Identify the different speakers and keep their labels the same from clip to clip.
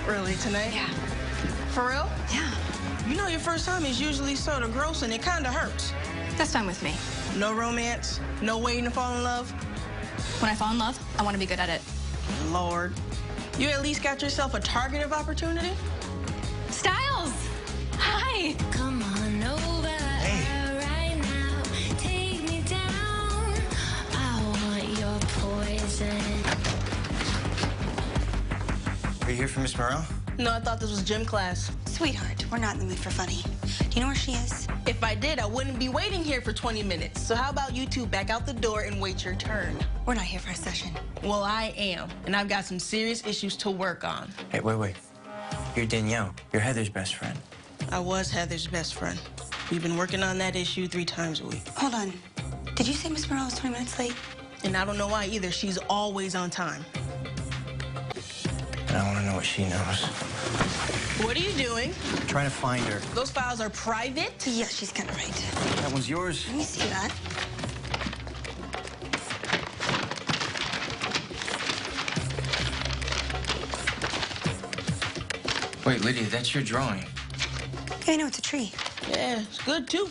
Speaker 1: Early tonight?
Speaker 2: Yeah.
Speaker 1: For real?
Speaker 2: Yeah.
Speaker 1: You know your first time is usually sort of gross and it kind of hurts.
Speaker 2: That's fine with me.
Speaker 1: No romance? No waiting to fall in love?
Speaker 2: When I fall in love, I want to be good at it.
Speaker 1: Lord. You at least got yourself a target of opportunity?
Speaker 2: Styles! Hi!
Speaker 3: Come on over right now. Take me down. I want your poison.
Speaker 4: Are you here for Miss Morel?
Speaker 1: No, I thought this was gym class.
Speaker 5: Sweetheart, we're not in the mood for funny. Do you know where she is?
Speaker 1: If I did, I wouldn't be waiting here for 20 minutes. So how about you two back out the door and wait your turn?
Speaker 5: We're not here for a session.
Speaker 1: Well, I am, and I've got some serious issues to work on.
Speaker 4: Hey, wait. You're Danielle. You're Heather's best friend.
Speaker 1: I was Heather's best friend. We've been working on that issue 3 times a week.
Speaker 5: Hold on. Did you say Miss Morel was 20 minutes late?
Speaker 1: And I don't know why either. She's always on time.
Speaker 4: And I want to know what she knows.
Speaker 1: What are you doing?
Speaker 4: I'm trying to find her.
Speaker 1: Those files are private?
Speaker 5: Yeah, she's kind of right.
Speaker 4: That one's yours.
Speaker 5: Let me see that.
Speaker 4: Wait, Lydia, that's your drawing.
Speaker 5: Yeah, I know, it's a tree.
Speaker 1: Yeah, it's good too.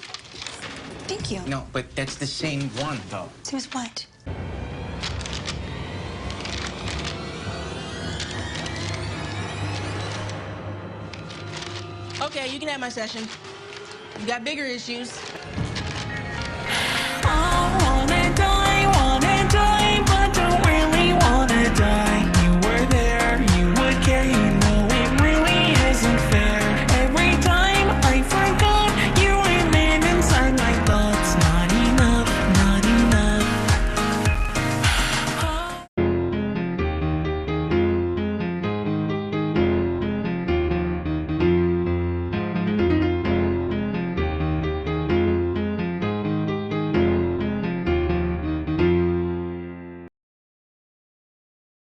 Speaker 5: Thank you.
Speaker 4: No, but that's the same one, though.
Speaker 5: Same as what?
Speaker 1: Okay, you can have my session. You got bigger issues.